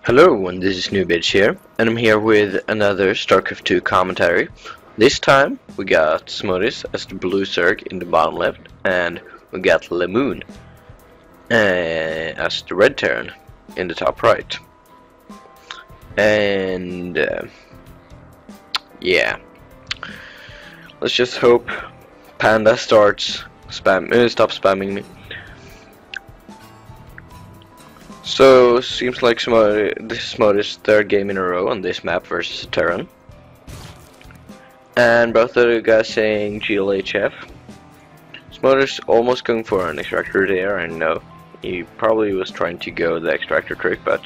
Hello, and this is Newbitch here, and I'm here with another StarCraft 2 commentary. This time we got Smotîs as the blue Zerg in the bottom left, and we got Lamun as the red Terran in the top right. And yeah, let's just hope Panda starts stop spamming me. So, seems like this is Smotîs' third game in a row on this map versus Terran. And both of the guys saying GLHF. Smotîs almost going for an extractor there, I know. He probably was trying to go the extractor trick, but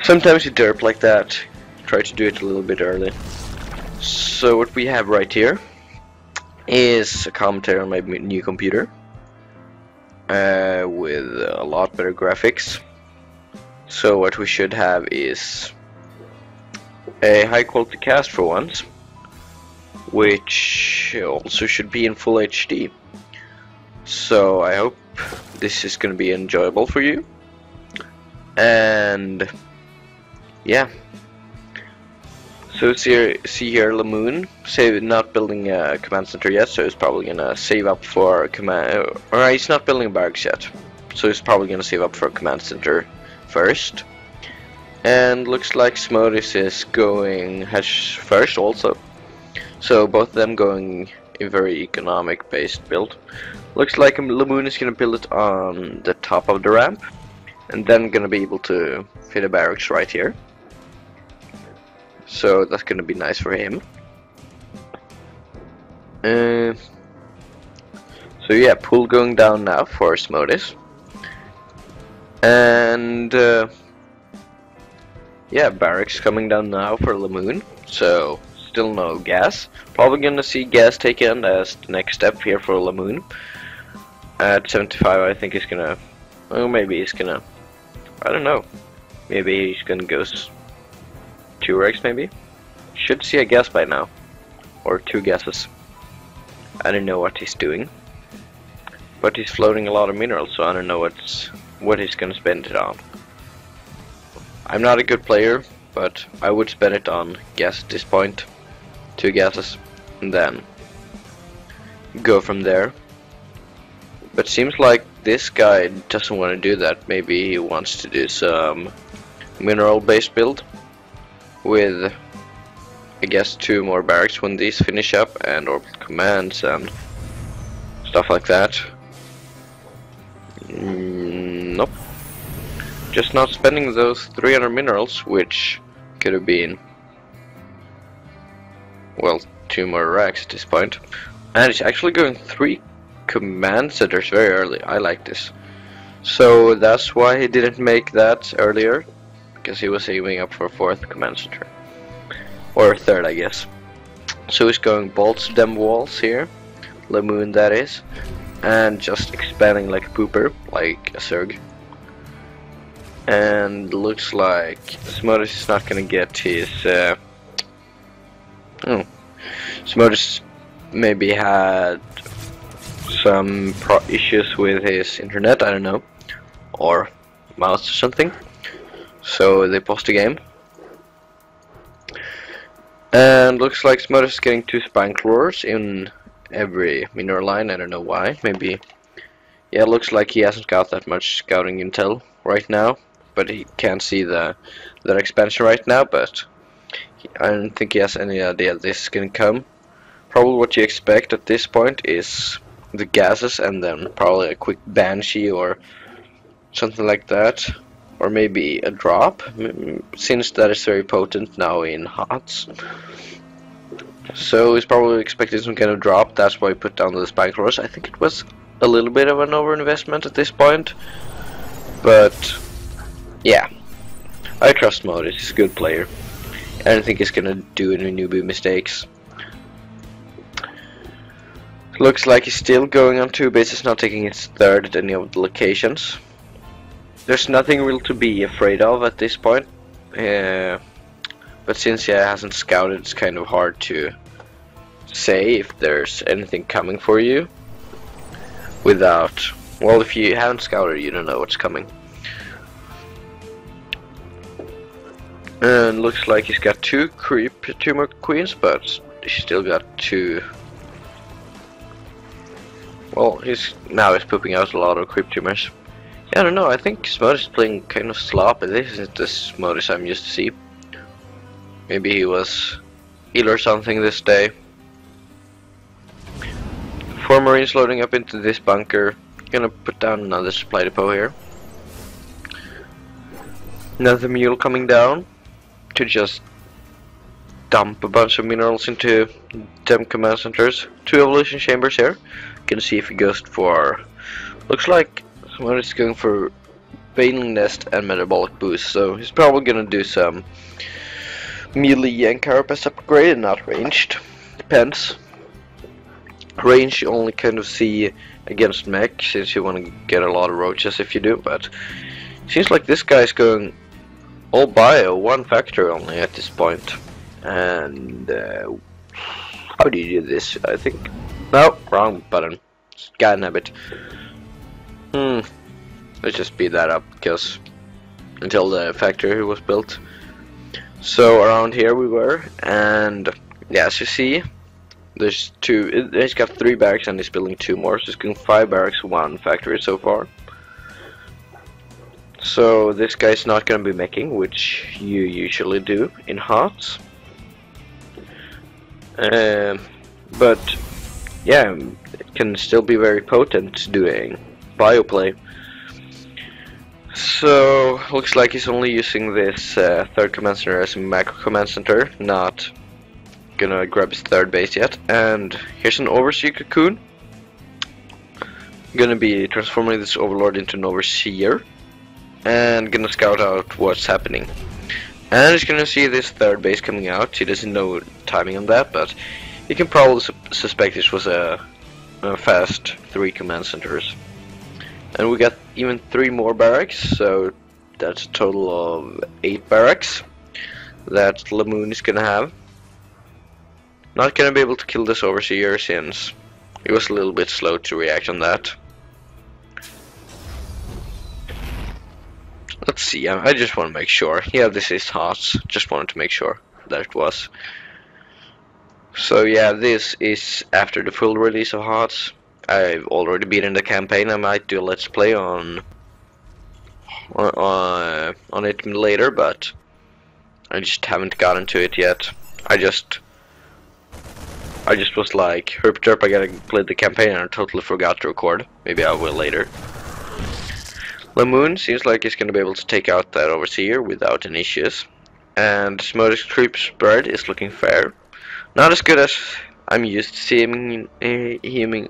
sometimes you derp like that. Try to do it a little bit early. So what we have right here is a commentary on my new computer. With a lot better graphics. So what we should have is a high quality cast for once, which also should be in full HD. So I hope this is going to be enjoyable for you. And yeah, so see here Lamun not building a command center yet, so he's probably gonna save up for a command, or he's not building barracks yet, so he's probably gonna save up for a command center first. And looks like Smotîs is going hedge first also, so both of them going a very economic based build. Looks like Lamun is gonna build it on the top of the ramp, and then gonna be able to fit a barracks right here. So that's gonna be nice for him. So yeah, pool going down now for Smotîs. And yeah, barracks coming down now for Lamun. So still no gas. Probably gonna see gas taken as the next step here for Lamun. At 75 I think he's gonna, well, maybe he's gonna, I don't know, maybe he's gonna go 2 regs maybe? Should see a gas by now. Or 2 gases. I don't know what he's doing. But he's floating a lot of minerals, so I don't know what he's gonna spend it on. I'm not a good player, but I would spend it on gas at this point. 2 gases. And then go from there. But seems like this guy doesn't want to do that. Maybe he wants to do some mineral based build with, I guess, 2 more barracks when these finish up, and orbital commands and stuff like that. Nope. Just not spending those 300 minerals, which could have been, well, 2 more racks at this point. And it's actually going 3 command centers very early. I like this. So that's why he didn't make that earlier, because he was aiming up for 4th command center. Or 3rd, I guess. So he's going bolts them walls here. Lamun, that is. And just expanding like a pooper, like a Zerg. And looks like Smotîs is not gonna get his Smotîs maybe had some issues with his internet, I don't know, or mouse or something, so they paused the game. And looks like Smotîs is getting 2 spine crawlers in every mineral line. I don't know why. Maybe, yeah, it looks like he hasn't got that much scouting intel right now, but he can't see their expansion right now. But I don't think he has any idea this is gonna come. Probably what you expect at this point is the gases, and then probably a quick banshee or something like that, or maybe a drop, since that is very potent now in HOTS. So he's probably expecting some kind of drop. That's why he put down the spike roars. I think it was a little bit of an overinvestment at this point, but yeah, I trust Smotîs. He's a good player. I don't think he's gonna do any newbie mistakes. Looks like he's still going on 2 bases, not taking his 3rd at any of the locations. There's nothing real to be afraid of at this point. But since he hasn't scouted, it's kind of hard to say if there's anything coming for you without, well, if you haven't scouted, you don't know what's coming. And looks like he's got 2 creep tumor queens, but he's still got 2. Well, he's pooping out a lot of creep tumors. Yeah, I don't know, I think Smotîs is playing kind of sloppy. This isn't the Smotîs I'm used to see. Maybe he was ill or something this day. 4 Marines loading up into this bunker. Gonna put down another supply depot here. Another mule coming down to just dump a bunch of minerals into them command centers. 2 evolution chambers here. Gonna see if he goes for... Looks like someone is going for Baneling Nest and Metabolic Boost, so he's probably gonna do some melee and carapace upgrade, not ranged. Depends. Range you only kind of see against mech, since you want to get a lot of roaches if you do, but seems like this guy's going all bio, 1 factor only at this point. And how do you do this? I think no, wrong button. God damn it. Let's just speed that up, because until the factory was built. So around here we were, and yeah, as you see, there's 2. He's got 3 barracks and he's building 2 more, so he's going 5 barracks, 1 factory so far. So this guy's not going to be making, which you usually do in HOTS. But yeah, it can still be very potent doing bioplay. So looks like he's only using this 3rd command center as a macro command center, not gonna grab his 3rd base yet. And here's an overseer cocoon. Gonna be transforming this overlord into an overseer and gonna scout out what's happening. And he's gonna see this 3rd base coming out. He doesn't know timing on that, but he can probably suspect this was a fast 3 command centers. And we got even 3 more barracks, so that's a total of 8 barracks that Lamun is gonna have. Not gonna be able to kill this overseer since he was a little bit slow to react on that. Let's see, I just want to make sure. Yeah, this is HOTS. Just wanted to make sure that it was. So yeah, this is after the full release of HOTS. I've already beaten the campaign. I might do a let's play on it later, but I just haven't gotten to it yet. I just was like, herp derp, I gotta play the campaign, and I totally forgot to record. Maybe I will later. Lamun seems like he's gonna be able to take out that overseer without any issues. And Smotîs creep spread is looking fair. Not as good as I'm used to seeing him.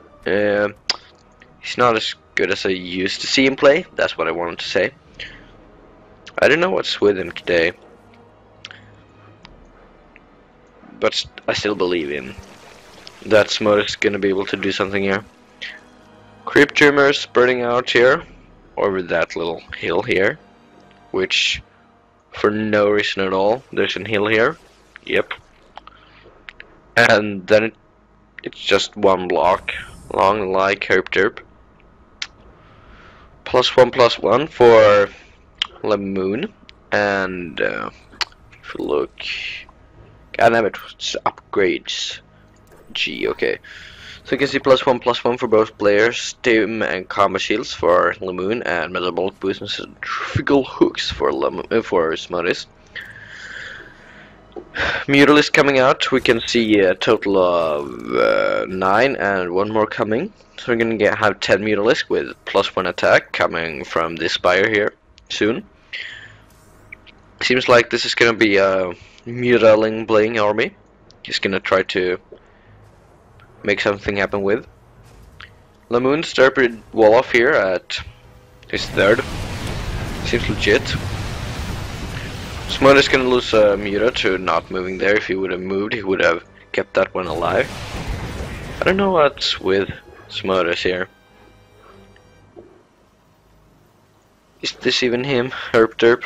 He's not as good as I used to see him play. That's what I wanted to say. I don't know what's with him today, but I still believe in that Smotîs is gonna be able to do something here. Creep tumors spreading out here over that little hill here, which for no reason at all. There's a hill here. Yep. And then it's just 1 block long, like herp derp. +1/+1 for Lamun. And if you look, god damn it, it's upgrades. G, okay. So you can see +1/+1 for both players, stim and combo shields for Lamun, and metabolic boost and centrifugal hooks for Smotîs. Mutalisk coming out, we can see a total of 9 and 1 more coming. So we're gonna have 10 Mutalisk with +1 attack coming from this spire here soon. Seems like this is gonna be a Mutaling playing army. He's gonna try to make something happen with. Lamun started wall off here at his 3rd. Seems legit. Smotîs is gonna lose a Muta to not moving there. If he would have moved, he would have kept that one alive. I don't know what's with Smotîs here. Is this even him? Herp derp.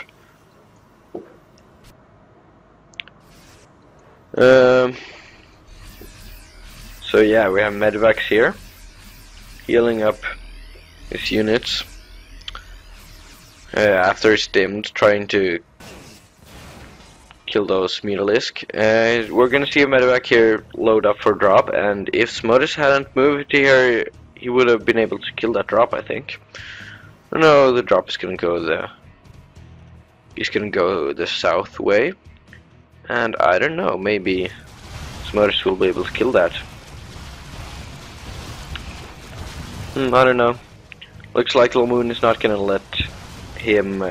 So yeah, we have Medivacs here, healing up his units. After it's dimmed, trying to kill those Mutalisk. We're gonna see a medevac here load up for drop, and if Smotîs hadn't moved here, he would have been able to kill that drop, I think. No, the drop is gonna go he's gonna go the south way, and I don't know, maybe Smotîs will be able to kill that. I don't know. Looks like Lamun is not gonna let him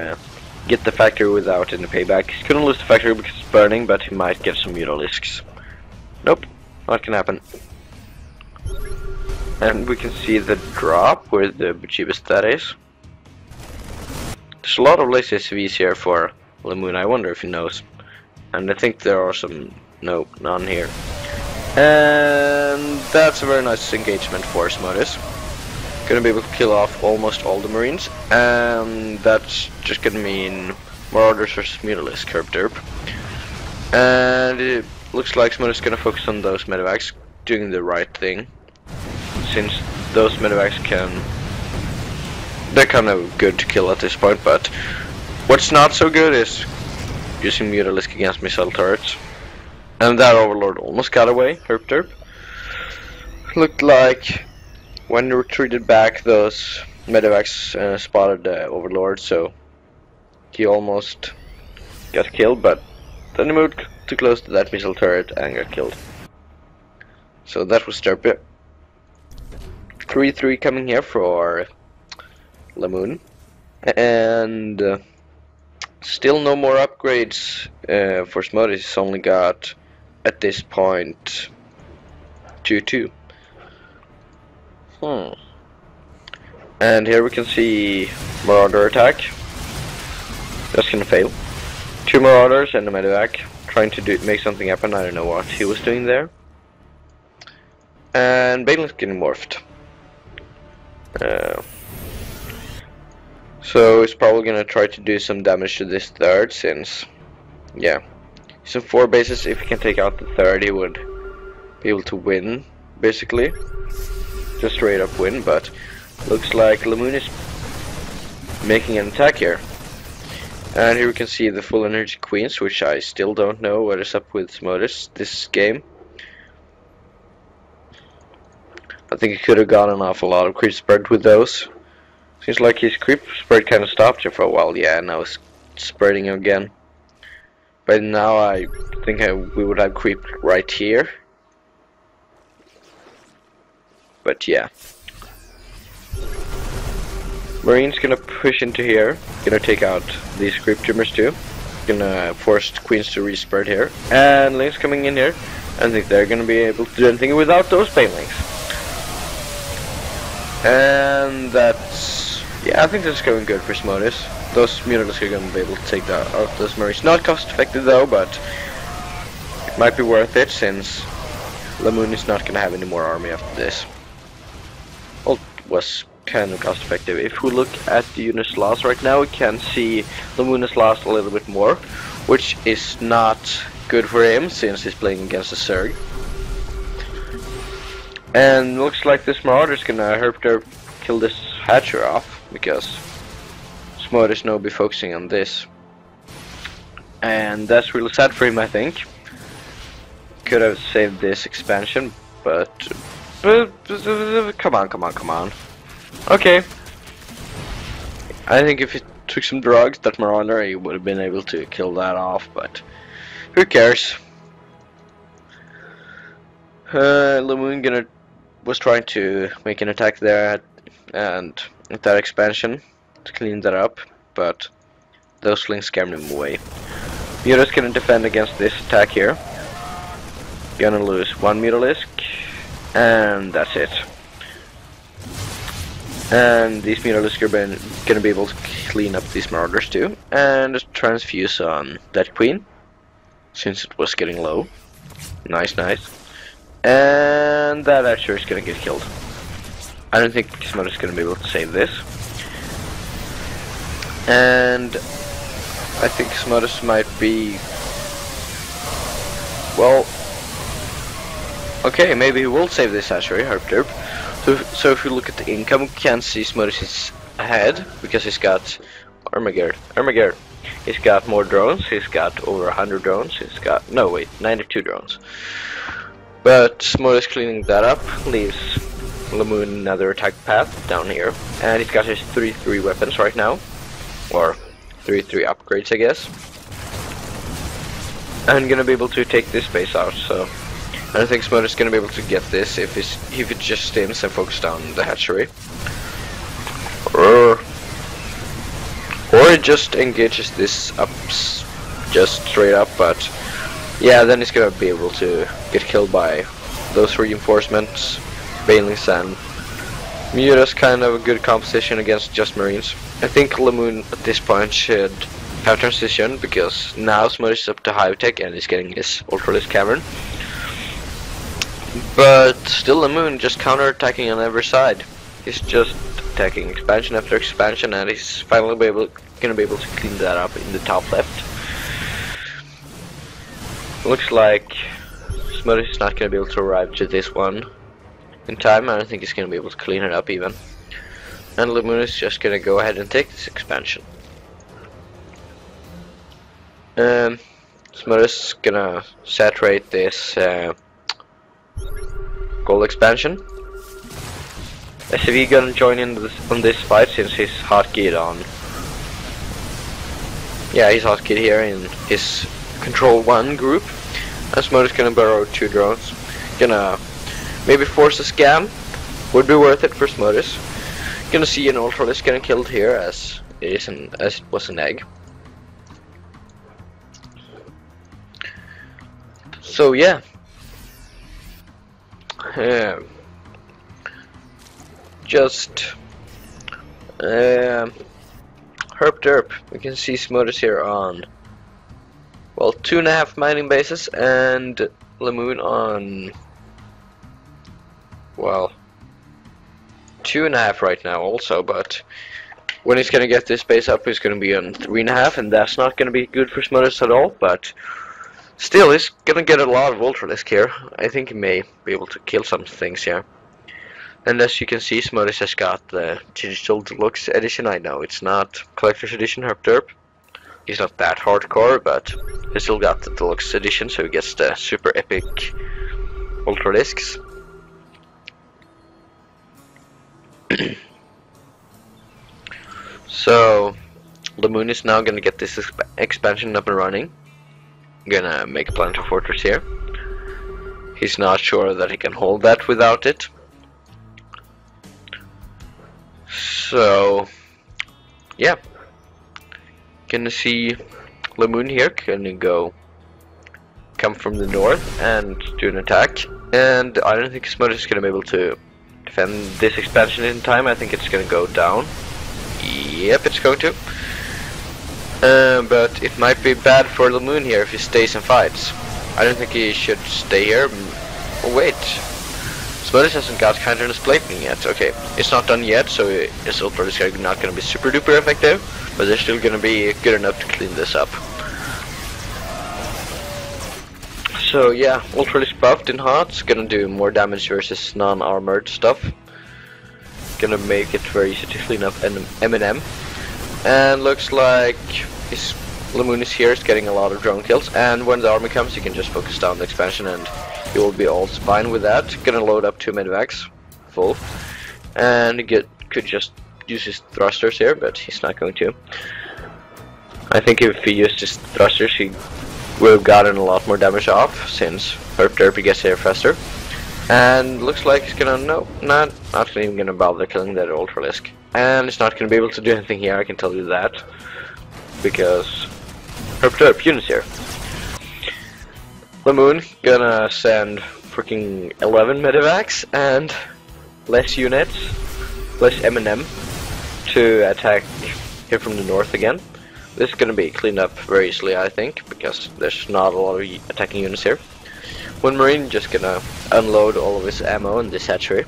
get the factory without any payback. He's gonna lose the factory because it's burning, but he might get some Mutalisks. Nope, not gonna happen. And we can see the drop where the cheapest that is. There's a lot of lazy SCVs here for Lamun. I wonder if he knows. And I think there are some. No, none here. And that's a very nice engagement for Smotîs. Gonna be able to kill off almost all the Marines, and that's just gonna mean Marauders versus Mutalisk, herp derp. And it looks like Smotîs is gonna focus on those medevacs, doing the right thing, since those medevacs they're kind of good to kill at this point, but what's not so good is using Mutalisk against missile turrets. And that Overlord almost got away, herp derp. Looked like when they retreated back, those medevacs spotted the Overlord, so he almost got killed, but then he moved too close to that missile turret and got killed. So that was derpy. 3-3 coming here for Lamun, and still no more upgrades for Smotîs. He's only got, at this point, 2-2. And here we can see Marauder attack. That's gonna fail. 2 Marauders and a medevac trying to make something happen. I don't know what he was doing there. And Banelin's getting morphed. So he's probably gonna try to do some damage to this third, since, yeah, he's in 4 bases. If he can take out the third, he would be able to win, basically. Just straight up win, but looks like Lamun is making an attack here. And here we can see the full energy queens, which I still don't know what is up with Smotîs this game. I think he could have gotten off a lot of creep spread with those. Seems like his creep spread kind of stopped here for a while. Yeah, now it's spreading again. But now I think we would have creep right here. But yeah, Marine's gonna push into here, gonna take out these creep trimmers too, gonna force Queens to respread here, and Lynx coming in here. I think they're gonna be able to do anything without those Banelings. And that's, yeah, I think that's going good for Smotîs. Those Mutalisk are gonna be able to take out those Marines. Not cost effective though, but it might be worth it, since Lamun is not gonna have any more army after this. Was kind of cost effective. If we look at the unit's loss right now, we can see Lamun has lost a little bit more, which is not good for him since he's playing against a Zerg. And looks like this Marauder is gonna herp derp kill this Hatcher off, because Smotîs will be focusing on this. And that's really sad for him, I think. Could have saved this expansion, but come on. Okay. I think if he took some drugs, that Marauder, he would have been able to kill that off, but who cares? Lamun was trying to make an attack there and at that expansion to clean that up, but those slings scared him away. Muta's gonna defend against this attack here. Gonna lose 1 Mutalisk. And that's it. And these Mutalisk are gonna be able to clean up these Marauders too, and just transfuse on that Queen, since it was getting low. Nice. And that Archer is gonna get killed. I don't think Smotîs is gonna be able to save this. And I think Smotîs might be, well, okay, maybe he will save this hatchery, herp derp. So if you look at the income, we can see Smotîs is ahead, because he's got Armageddon. He's got more drones. He's got over 100 drones. He's got, no wait, 92 drones. But Smotîs cleaning that up leaves Lamun another attack path down here, and he's got his 3-3 weapons right now, or 3-3 upgrades, I guess. And gonna be able to take this base out. So I don't think Smotîs is gonna be able to get this if it just stims and focuses on the hatchery, or it just engages this up just straight up. But yeah, then he's gonna be able to get killed by those reinforcements. Banelings and Muta's kind of a good composition against just Marines. I think Lamun at this point should have transition, because now Smotîs is up to high tech and he's getting his Ultralisk Cavern. But still Lamun just counter-attacking on every side. He's just attacking expansion after expansion, and he's finally gonna be able to clean that up in the top left. Looks like Smotîs is not gonna be able to arrive to this one in time. I don't think he's gonna be able to clean it up even. And Lamun is just gonna go ahead and take this expansion. Smotîs is gonna saturate this gold expansion. SCV gonna join in on this fight since he's hotkeyed on. Yeah, he's hotkeyed here in his Control 1 group. And Smotîs gonna borrow 2 drones. Gonna maybe force a scam. Would be worth it for Smotîs. Gonna see an Ultralisk getting killed here as it was an egg. So yeah. Just herp derp. We can see Smotîs here on, well, 2.5 mining bases, and Lamun on, well, 2.5 right now also. But when he's gonna get this base up, he's gonna be on 3.5, and that's not gonna be good for Smotîs at all. But still, he's gonna get a lot of Ultralisk here. I think he may be able to kill some things here. And as you can see, Smotîs has got the Digital Deluxe Edition. I know it's not Collector's Edition herp derp. He's not that hardcore, but he still got the Deluxe Edition, so he gets the super epic Ultralisks. So Lamun is now gonna get this expansion up and running. Gonna make a planetary fortress here. He's not sure that he can hold that without it. So yeah, gonna see Lamun here gonna come from the north and do an attack. And I don't think Smotîs is gonna be able to defend this expansion in time. I think it's gonna go down. Yep, it's going to. But it might be bad for Lamun here if he stays and fights. I don't think he should stay here. Oh wait, Smotîs hasn't got counter displacement yet. Okay, it's not done yet, so his Ultralisk are not going to be super duper effective, but they're still going to be good enough to clean this up. So yeah, Ultralisk buffed in hot, gonna do more damage versus non-armored stuff. Gonna make it very easy to clean up M&M. And looks like his Lamun is here, is getting a lot of drone kills, and when the army comes, you can just focus down the expansion and he will be all fine with that. Gonna load up 2 medivacs full, and could just use his thrusters here, but he's not going to. I think if he used his thrusters, he would have gotten a lot more damage off, since herp derpy gets here faster. And looks like he's gonna not even gonna bother killing that Ultralisk. And it's not gonna be able to do anything here, I can tell you that, because herp derp units here. Lamun gonna send freaking 11 medivacs and less units, less M&M to attack here from the north again. This is gonna be cleaned up very easily, I think, because there's not a lot of attacking units here. One Marine just gonna unload all of his ammo in this hatchery.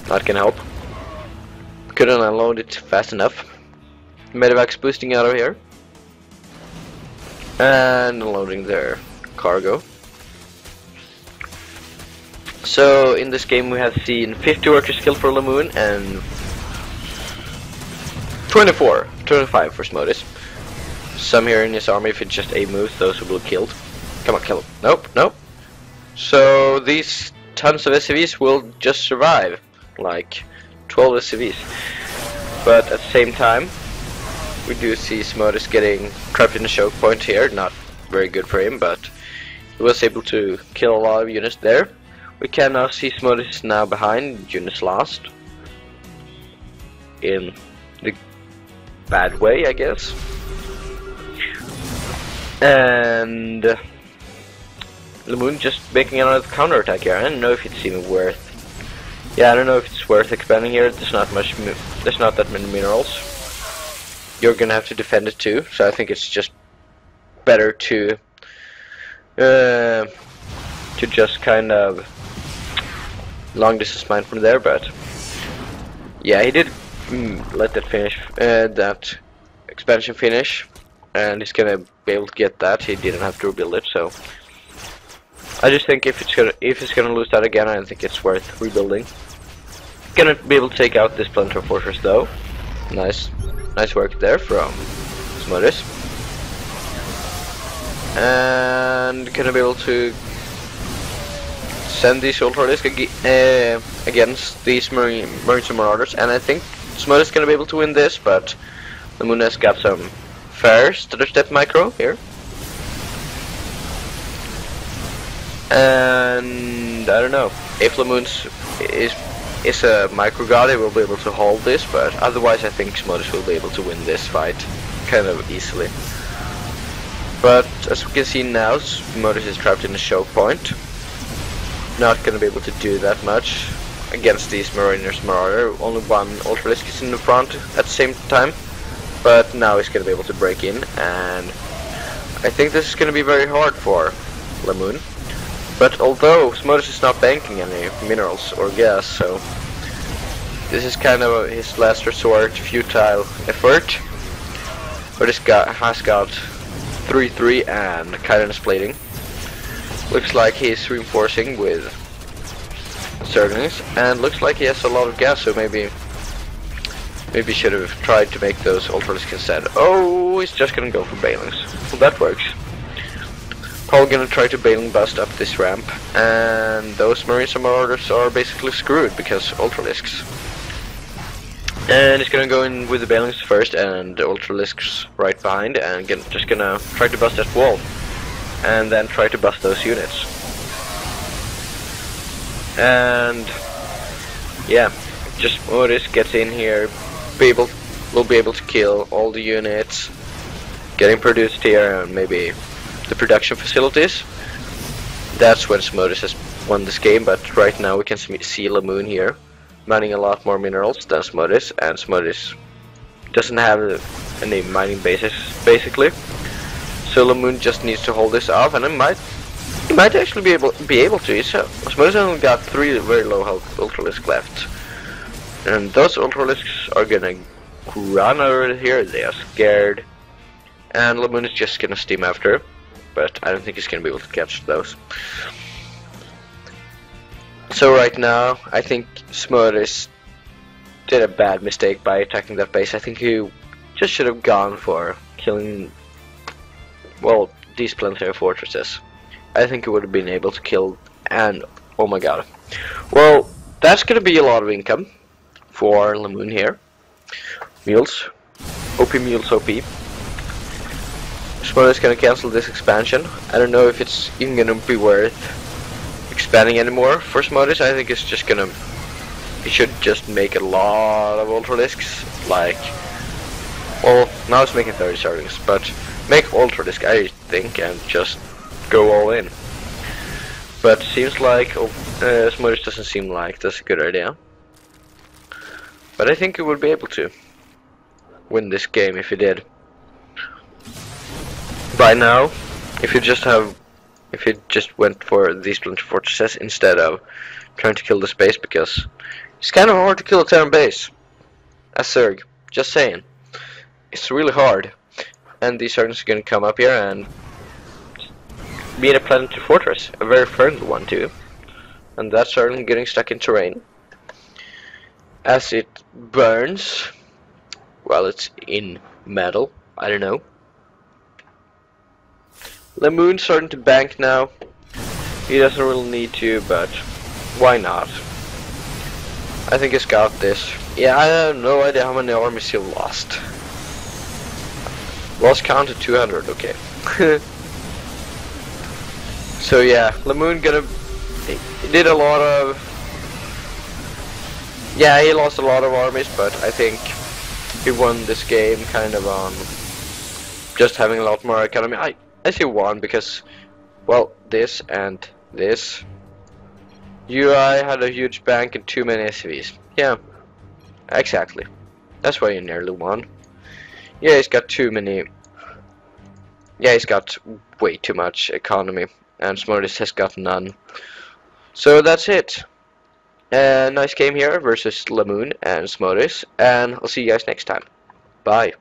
Not gonna help. Couldn't unload it fast enough. Medevac's boosting out of here. And unloading their cargo. So in this game we have seen 50 workers killed for Lamun and 24 25 for Smotîs. Some here in his army, if it's just 8 moves, those will be killed. Come on, kill him. Nope, nope. So these tons of SCVs will just survive. Like 12 SCVs. But at the same time, we do see Smotîs getting trapped in a choke point here. Not very good for him, but he was able to kill a lot of units there. We can now see Smotîs now behind, units lost. In the bad way, I guess. And Lamun just making another counterattack here. I don't know if it's even worth. Yeah, I don't know if it's worth expanding here. There's not that many minerals. You're gonna have to defend it too, so I think it's just better to just kind of long distance mine from there. But yeah, he did let that finish, that expansion finish, and he's gonna be able to get that. He didn't have to rebuild it, so I just think if it's gonna lose that again, I don't think it's worth rebuilding. Gonna be able to take out this planetary fortress though. Nice work there from Smotîs. And gonna be able to send these Ultralisks against these Marines and Marauders, and I think Smotîs is gonna be able to win this, but Lamun has got some fair stutter step micro here. And I don't know if Lamun is a micro god, he will be able to hold this, but otherwise I think Smotîs will be able to win this fight kind of easily. But as we can see now, Smotîs is trapped in a choke point. Not gonna be able to do that much against these Mariners Marauder. Only one Ultralisk is in the front at the same time, but now he's gonna be able to break in, and I think this is gonna be very hard for Lamun. But although Smotîs is not banking any minerals or gas, so this is kind of his last resort, futile effort. But this guy has got 3-3 and Chitinous plating. Looks like he's reinforcing with Zerglings, and looks like he has a lot of gas, so maybe should have tried to make those Ultralisks instead. Oh, he's just gonna go for Balings. Well, that works. Probably gonna try to Baling bust up this ramp, and those Marines and Marauders are basically screwed because Ultralisks. And he's gonna go in with the Balings first, and the Ultralisks right behind, and just gonna try to bust that wall, and then try to bust those units. And yeah, just Smotîs gets in here, will be able to kill all the units getting produced here, and maybe the production facilities. That's when Smotîs has won this game, but right now we can see Lamun here mining a lot more minerals than Smotîs, and Smotîs doesn't have any mining bases basically. So Lamun just needs to hold this off, and he might actually be able to. So Smotîs only got 3 very low health Ultralisks left, and those Ultralisks are gonna run over here. They are scared, and Lamun is just gonna steam after. But I don't think he's gonna be able to catch those. So right now, I think Smotîs did a bad mistake by attacking that base. I think he just should have gone for killing, well, these planetary fortresses. I think he would have been able to kill, and oh my god. Well, that's gonna be a lot of income for Lamun here. Mules. OP mules OP. Smotîs is gonna cancel this expansion. I don't know if it's even gonna be worth expanding anymore for Smotîs. I think it's just gonna, he should just make a lot of Ultralisks, like, well, now it's making 30 Zerglings, but make Ultralisk, I think, and just go all in. But seems like Smotîs doesn't seem like that's a good idea. But I think he would be able to win this game if he did. By now, if you just went for these planetary fortresses instead of trying to kill the base, because it's kind of hard to kill a Terran base as Zerg, just saying, it's really hard. And these Zerglings are gonna come up here and be in a planetary fortress, a very friendly one too, and that's Zergling getting stuck in terrain as it burns while it's in Metal. I don't know. Lamun's starting to bank now. He doesn't really need to, but why not? I think he's got this. Yeah, I have no idea how many armies he lost. Lost count at 200, okay. So yeah, Lamun he did a lot of... Yeah, he lost a lot of armies, but I think he won this game kind of on just having a lot more economy. I say one because, well, this and this. UI had a huge bank and too many SCVs. Yeah, exactly. That's why you nearly won. Yeah, he's got too many. Yeah, he's got way too much economy, and Smotîs has got none. So that's it. Nice game here versus Lamun and Smotîs, and I'll see you guys next time. Bye.